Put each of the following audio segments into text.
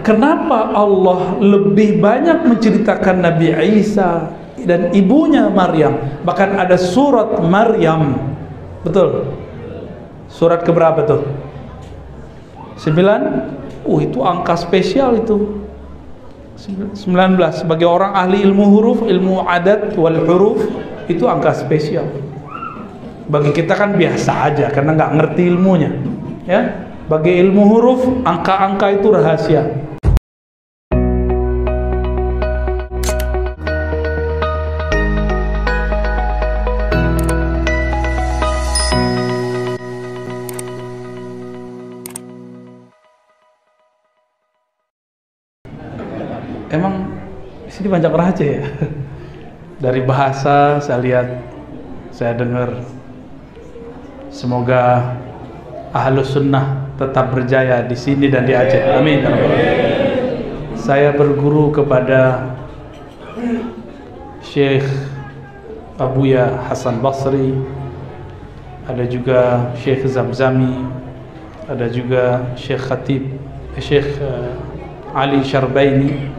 kenapa Allah lebih banyak menceritakan Nabi Isa dan ibunya Maryam? Bahkan ada surat Maryam, betul? Surat keberapa tuh? 9? Itu angka spesial itu. 19. Sebagai orang ahli ilmu huruf, ilmu adat wal huruf, itu angka spesial. Bagi kita kan biasa aja karena nggak ngerti ilmunya, ya. Bagi ilmu huruf, angka-angka itu rahasia. Emang di sini banyak rahasia ya. Dari bahasa saya lihat, saya dengar. Semoga Ahlus Sunnah tetap berjaya di sini dan di Aceh. Amin. Saya berguru kepada Syekh Abuya Hasan Basri, ada juga Syekh Zamzami, ada juga Syekh Khatib, Syekh Ali Syarbaini.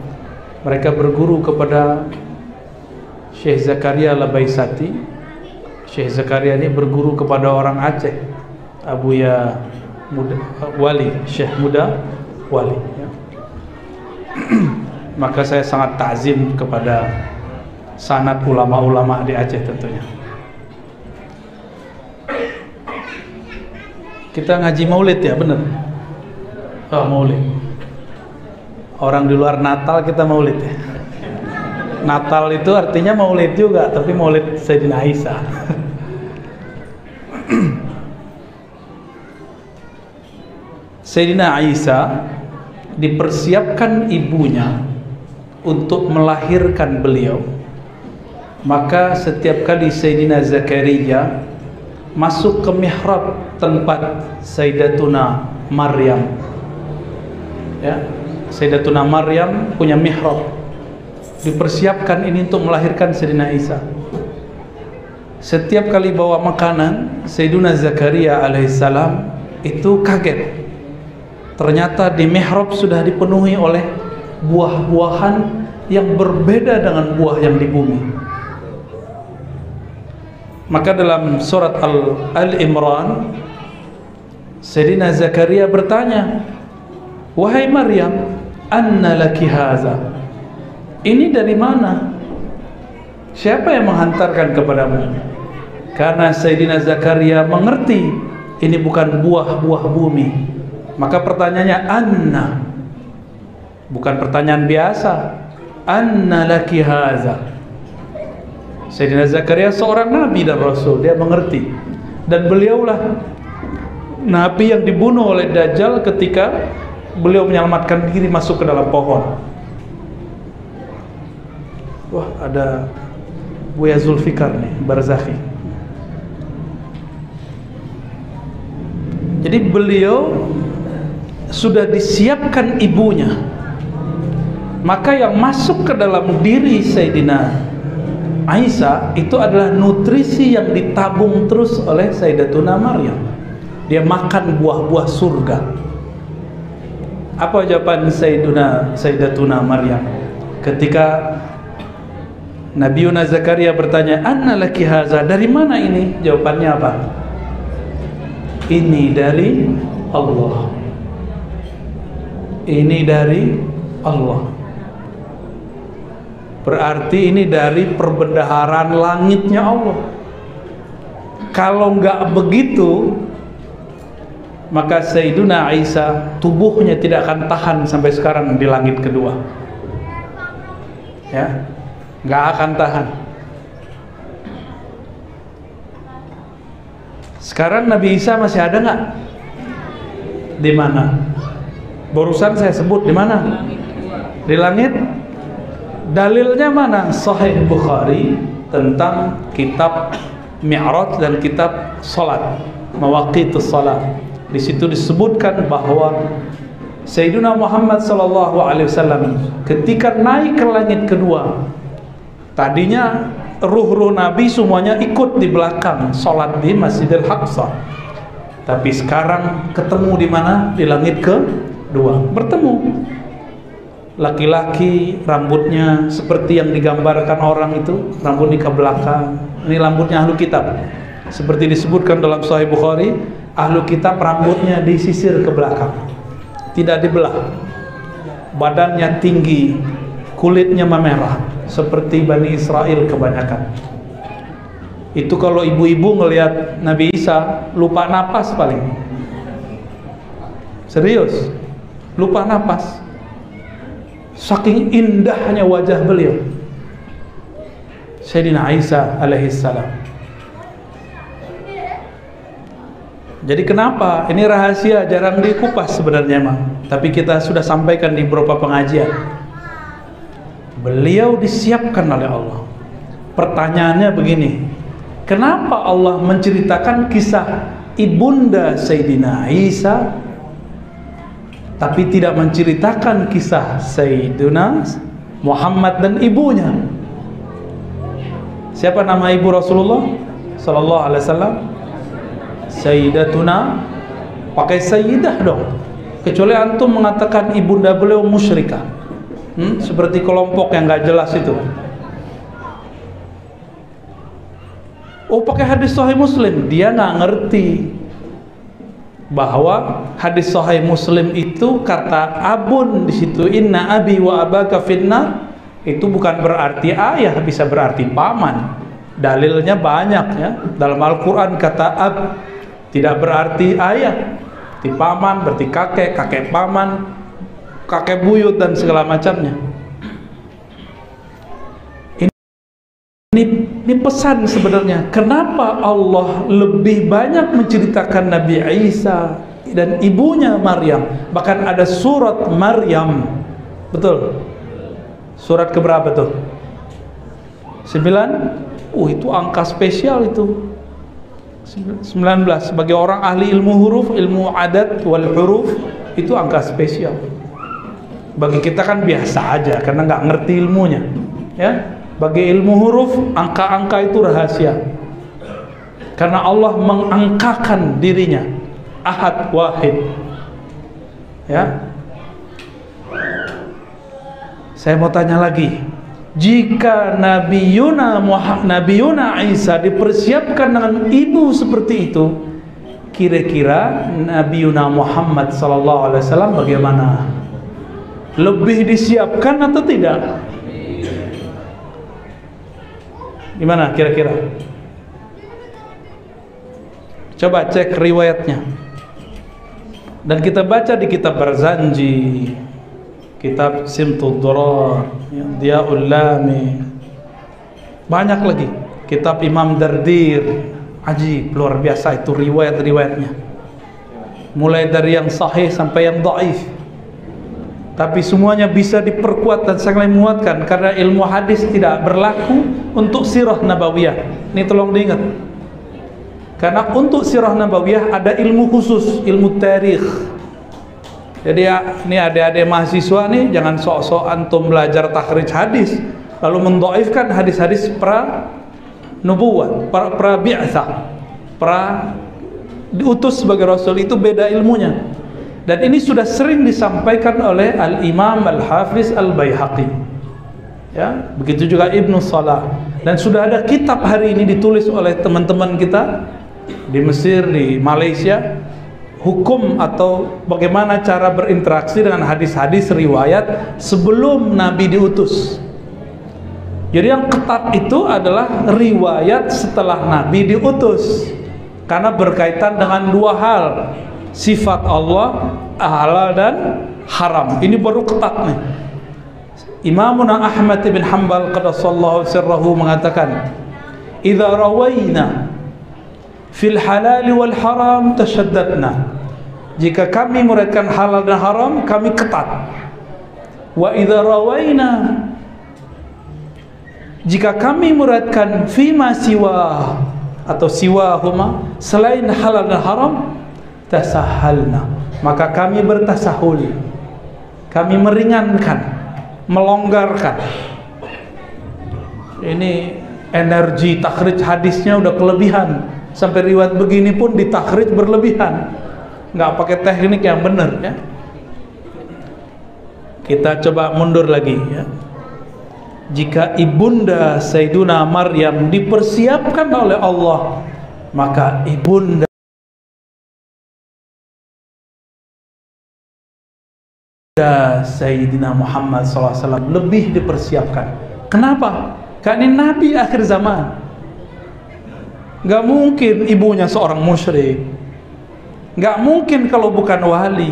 Mereka berguru kepada Syekh Zakaria Labaisati. Syekh Zakaria ini berguru kepada orang Aceh, Abuya Muda Wali, Syekh Muda Wali, ya. Maka saya sangat takzim kepada sanad ulama-ulama di Aceh tentunya. Kita ngaji maulid ya, bener? Oh, maulid. Orang di luar Natal kita maulid ya. Natal itu artinya maulid juga, tapi maulid Sayyidina Isa. Sayyidina Isa dipersiapkan ibunya untuk melahirkan beliau. Maka setiap kali Sayyidina Zakaria masuk ke mihrab tempat Sayyidatuna Maryam, ya, Sayyidatuna Maryam punya mihrab, dipersiapkan ini untuk melahirkan Sayyidina Isa. Setiap kali bawa makanan, Sayyidina Zakaria alaihissalam itu kaget. Ternyata di mihrab sudah dipenuhi oleh buah-buahan yang berbeda dengan buah yang di bumi. Maka dalam surat Al-Imran, Sayyidina Zakaria bertanya, "Wahai Maryam, anna laki haza?" Ini dari mana? Siapa yang menghantarkan kepadamu? Karena Sayyidina Zakaria mengerti ini bukan buah-buah bumi. Maka pertanyaannya anna, bukan pertanyaan biasa. Anna laki haza. Sayyidina Zakaria seorang nabi dan rasul, dia mengerti. Dan beliaulah nabi yang dibunuh oleh Dajjal ketika beliau menyelamatkan diri masuk ke dalam pohon. Wah, ada Buya Zulfikar nih, Barzakhi. Jadi beliau sudah disiapkan ibunya. Maka yang masuk ke dalam diri Sayyidina Isa itu adalah nutrisi yang ditabung terus oleh Sayyidatuna Maryam. Dia makan buah-buah surga. Apa jawaban Sayyidatuna Maryam ketika Nabiuna Zakaria bertanya, "Anna laki haza?" Dari mana ini? Jawabannya apa? Ini dari Allah. Ini dari Allah. Berarti ini dari perbendaharaan langitnya Allah. Kalau nggak begitu, maka Sayyiduna Isa tubuhnya tidak akan tahan sampai sekarang di langit kedua. Ya, nggak akan tahan. Sekarang Nabi Isa masih ada nggak? Di mana? Barusan saya sebut di mana? Di langit. Dalilnya mana? Sahih Bukhari tentang kitab Mi'raj dan kitab salat, mawaqitus salat. Di situ disebutkan bahwa Sayyidina Muhammad sallallahu alaihi wasallam ketika naik ke langit kedua, tadinya ruh-ruh Nabi semuanya ikut di belakang salat di Masjidil Aqsa. Tapi sekarang ketemu di mana? Di langit kedua. Bertemu. laki-laki rambutnya seperti yang digambarkan orang itu, rambutnya ke belakang. Ini rambutnya ahlu kitab. Seperti disebutkan dalam Sahih Bukhari, ahlu kitab rambutnya disisir ke belakang, tidak dibelah. Badannya tinggi, kulitnya memerah, seperti Bani Israel kebanyakan. Itu kalau ibu-ibu ngelihat Nabi Isa lupa napas paling. Serius, lupa napas. Saking indahnya wajah beliau, Sayyidina Isa alaihissalam. Jadi kenapa? Ini rahasia, jarang dikupas sebenarnya emang. Tapi kita sudah sampaikan di beberapa pengajian. Beliau disiapkan oleh Allah. Pertanyaannya begini, kenapa Allah menceritakan kisah ibunda Sayyidina Isa, tapi tidak menceritakan kisah Sayyidina Muhammad dan ibunya? Siapa nama ibu Rasulullah sallallahu alaihi wasallam? Sayyidatuna, pakai sayyidah dong. Kecuali antum mengatakan ibunda beliau musyrikah, seperti kelompok yang nggak jelas itu. Oh, pakai hadis Sahih Muslim, dia nggak ngerti bahwa hadis Sahih Muslim itu kata abun di situ, inna abi wa abaka finnar, itu bukan berarti ayah, bisa berarti paman. Dalilnya banyak ya. Dalam Al-Quran kata ab tidak berarti ayah, berarti paman, berarti kakek, kakek paman, kakek buyut dan segala macamnya. Ini pesan sebenarnya. Kenapa Allah lebih banyak menceritakan Nabi Isa dan ibunya Maryam? Bahkan ada surat Maryam, betul? Surat keberapa tuh? 9. Itu angka spesial itu. 19. Bagi orang ahli ilmu huruf, ilmu adat wal huruf, itu angka spesial. Bagi kita kan biasa aja karena nggak ngerti ilmunya, ya. Bagi ilmu huruf, angka-angka itu rahasia. Karena Allah mengangkakan dirinya Ahad Wahid. Ya. Saya mau tanya lagi. Jika Nabiyuna Isa dipersiapkan dengan ibu seperti itu, kira-kira Nabiyuna Muhammad sallallahu alaihi wasallam bagaimana? Lebih disiapkan atau tidak? Gimana kira-kira? Coba cek riwayatnya. Dan kita baca di kitab Barzanji, kitab Simtud Durar, Diyaul Lami, banyak lagi. Kitab Imam Dardir, ajib, luar biasa itu riwayat-riwayatnya. Mulai dari yang sahih sampai yang dhaif. Tapi semuanya bisa diperkuat dan sangat menguatkan karena ilmu hadis tidak berlaku untuk sirah nabawiyah. Ini tolong diingat. Karena untuk sirah nabawiyah ada ilmu khusus, ilmu tarikh. Jadi ya, ini adik-adik mahasiswa nih, jangan sok-sok antum belajar takhrij hadis lalu mendhaifkan hadis-hadis pra nubuwah, pra bi'tsah, pra diutus sebagai rasul. Itu beda ilmunya. Dan ini sudah sering disampaikan oleh Al-Imam Al-Hafiz Al-Baihaqi, ya, begitu juga Ibnu Salah. Dan sudah ada kitab hari ini ditulis oleh teman-teman kita di Mesir, di Malaysia, hukum atau bagaimana cara berinteraksi dengan hadis-hadis riwayat sebelum Nabi diutus. Jadi yang ketat itu adalah riwayat setelah Nabi diutus, karena berkaitan dengan dua hal, sifat Allah, halal dan haram. Ini baru ketat nih. Imamuna Ahmad bin Hanbal qaddasallahu sirrahu mengatakan, "Idza rawayna fil halal wal haram tashaddadna." Jika kami meriwayatkan halal dan haram, kami ketat. Wa idza rawayna, jika kami meriwayatkan fima siwa atau siwahuma, selain halal dan haram, tasahalna, maka kami bertasahul, kami meringankan, melonggarkan. Ini energi takhrij hadisnya udah kelebihan, sampai riwayat begini pun ditakhrij berlebihan, nggak pakai teknik yang benar, ya. Kita coba mundur lagi ya. Jika ibunda Sayyiduna Maryam dipersiapkan oleh Allah, maka ibunda Sayyidina Muhammad SAW lebih dipersiapkan. Kenapa? Karena ini Nabi akhir zaman. Gak mungkin ibunya seorang musyrik, gak mungkin kalau bukan wali.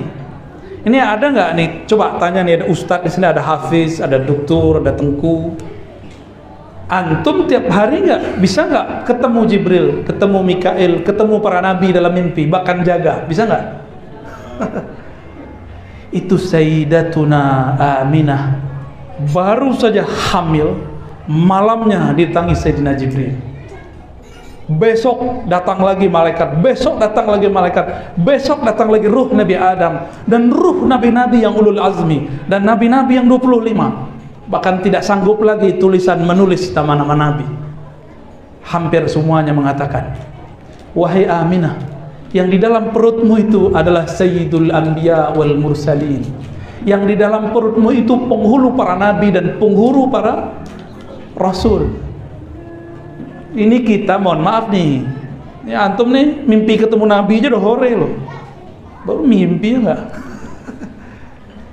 Ini ada nggak nih? Coba tanya nih, ada ustadz di sini, ada hafiz, ada doktor, ada tengku. Antum tiap hari nggak bisa nggak ketemu Jibril, ketemu Mikail, ketemu para nabi dalam mimpi, bahkan jaga, bisa nggak? Itu Sayyidatuna Aminah baru saja hamil, malamnya didatangi Sayyidina Jibril. Besok datang lagi malaikat, besok datang lagi malaikat, besok datang lagi ruh Nabi Adam dan ruh nabi-nabi yang ulul azmi dan nabi-nabi yang 25. Bahkan tidak sanggup lagi tulisan menulis nama-nama nabi. Hampir semuanya mengatakan, wahai Aminah, yang di dalam perutmu itu adalah Sayyidul Anbiya wal Mursalin. Yang di dalam perutmu itu penghulu para nabi dan penghulu para rasul. Ini kita, mohon maaf nih, ini antum nih mimpi ketemu Nabi aja udah hore loh, baru mimpi ya nggak?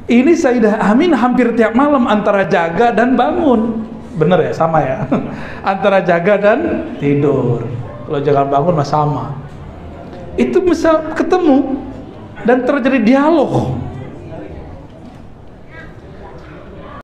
Ini Sayyidah Amin hampir tiap malam antara jaga dan bangun, bener ya, sama ya, antara jaga dan tidur. Kalau jangan bangun mah sama. Itu bisa ketemu dan terjadi dialog